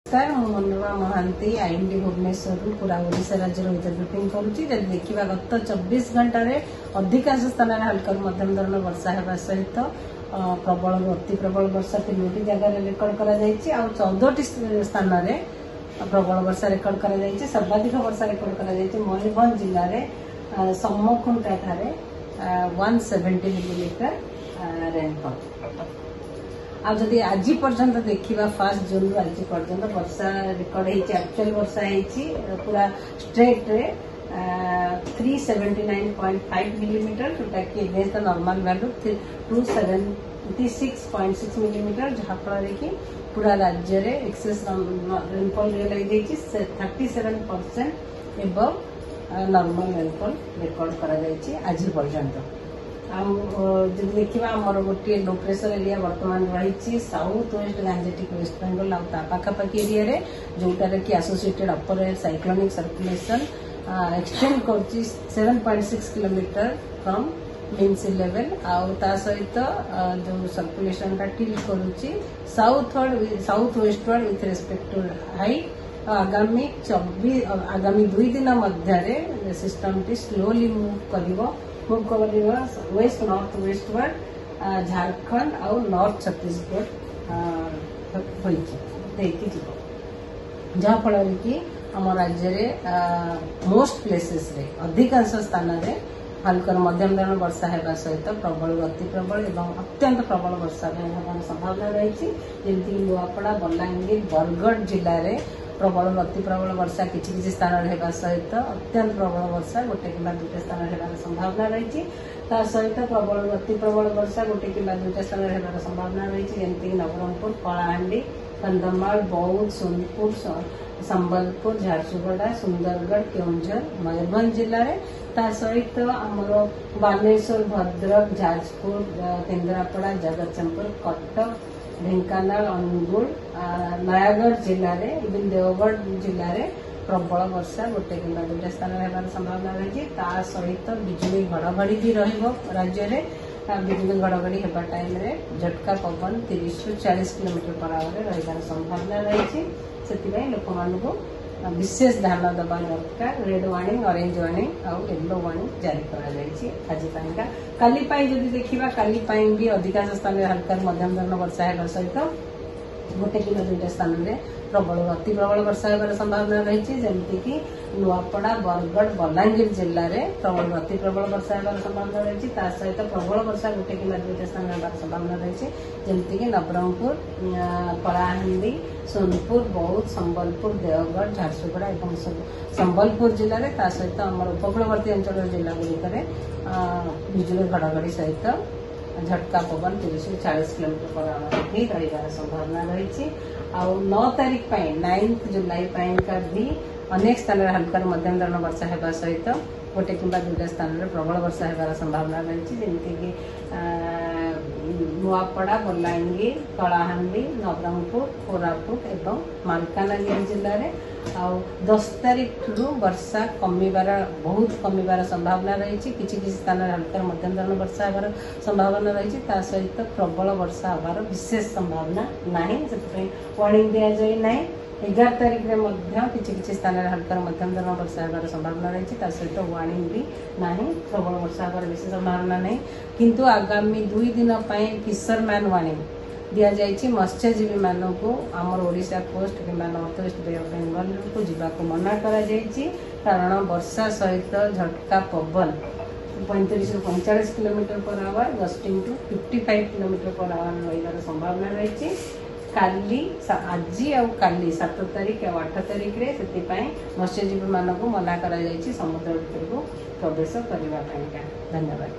नमस्कार मु मनोरमा महांती आईएनडी भुवनेश्वर पूरा ओडिशा राज्य रिपोर्टिंग करुच्ची देखा गत 24 घंटा अधिकांश स्थान हल्का मध्यम धरण वर्षा होगा सहित प्रबल अति प्रबल वर्षा 3टी जगह रेकर्ड कर 14टी स्थान में प्रबल वर्षा रेकर्ड कर सर्वाधिक वर्षा रेकर्ड कर मयूरभंज जिले में सम्मुखुंटा ठारे 170 मिलीमीटर रेनफॉल। आदि आज पर्यंत देखा 1 जून रु आज पर्यंत वर्षा रेकर्ड एक्चुअल वर्षा पूरा स्ट्रेट रे 379.5 मिलीमीटर जोटा कि against the normal value 276.6 millimetre जहाँफल कि पूरा राज्य रे excess rainfall realise 37% above normal rainfall record कर आज पर्यंत। देखा आमर गोटे लो प्रेशर एरिया बर्तमान रही south west Gangetic West Bengal आखापाखी एरिया रे जोटार कि associated upper air cyclonic circulation extend कर 7.6 kilometre from mean sea level आ सहित जो सर्कुलेशन का टिल्ट करुच्ची south westward with respect to high आगामी 2 दिन मध्य सिस्टम टी स्लोली मूव कर वेस्ट नॉर्थ वेस्टवर्ड झारखंड और नॉर्थ छत्तीसगढ़ जहाँफल कि आम राज्य में मोस्ट प्लेसेस रे अधिकांश स्थान रे हल्का मध्यम धरण वर्षा होगा सहित प्रबल अति प्रबल एवं अत्यंत प्रबल वर्षा होने संभावना रही जमीक नुआपड़ा बलांगीर बरगढ़ जिले में प्रबल अति प्रबल वर्षा किसी स्थान होगा सहित अत्यंत प्रबल वर्षा गोटे कि 2टे स्थान होगार संभावना रही सहित प्रबल अति प्रबल वर्षा गोटे कि 2टे स्थान होगार संभावना रही जमीक नवरंगपुर कलाहांडी कंधमाल बौद्ध सोनपुर संबलपुर झारसुगुड़ा सुंदरगढ़ केउंझर मयूरभंज जिले में सहित आमर बालेश्वर भद्रक जाजपुर केन्द्रापड़ा जगतसिंहपुर कटक ढेंकानाल अनुगुल नयागढ़ जिले में इवन देवगढ़ जिले में प्रबल वर्षा गोटे कि 2टे स्थान होगार संभावना रही सहित बिजुली घड़घड़ी भी राज्य में बिजुली घड़घड़ी होगा टाइम रे झटका पवन 30 ରୁ 40 किलोमीटर पर आवर रही संभावना रही से लोक मानू विशेष ध्यान दबा दरकार। रेड वार्निंग ऑरेंज वार्निंग और येलो वार्निंग जारी कर आज काली जदि देखा काली भी अधिकांश स्थान हल्का मध्यम धरण वर्षा होगा सहित गोटे कि 2टे स्थान में प्रबल अति प्रबल वर्षा होगार संभावना रही जमीक नुआपड़ा बरगढ़ बलांगीर जिले में प्रबल अति प्रबल वर्षा होगार संभावना रही सहित प्रबल वर्षा गोटे कि 2टे स्थान होगार संभावना रही जमीक नवरंगपुर कलाहांडी सोनपुर बौद्ध संबलपुर देवगढ़ झारसुगुड़ा और संबलपुर जिले में सहित आम उपकूलवर्ती अंचल जिला गुड़िक बिजुली घड़घड़ी सहित झटका पवन 30 ରୁ 40 किलोमीटर पर आवर भी रही संभावना रही 9 तारीख 9 जुलाई का भी अनेक स्थान हल्का मध्यम धरण वर्षा होगा सहित गोटे कि 2टे स्थान में प्रबल वर्षा होगार संभावना रही जमीक नुआपड़ा बलांगीर कलाहांडी नवरंगपुर कोरापुट एवं मालकानगिरी जिले में 10 तारीख रु वर्षा कमिबार बहुत कमिबार संभावना रही किसी स्थान हल्का मध्यम धरण वर्षा होगार संभावना रही सहित प्रबल वर्षा होगार विशेष संभावना नहीं से वार्निंग दि जाए 11 तारीख में किसी स्थान हल्का मध्यम धरण वर्षा होगार संभावना रही सहित वार्निंग भी नहीं प्रबल वर्षा होगार विशेष संभावना नहीं किंतु आगामी 2 दिन फिशरमैन वार्निंग दि जाए मत्स्यजीवी मानक आमर ओडिशा कोस्ट कि north west bay of Bengal को जीवाक मना कर कारण वर्षा सहित झटका पवन 35 ରୁ 45 kilometre per hour gusting to 55 kilometre per hour रही संभावना रही काली आज काली 7 तारीख और 8 तारीख रे से मत्स्यजीवी मानक मना कर समुद्र भितर को प्रवेश करने। धन्यवाद।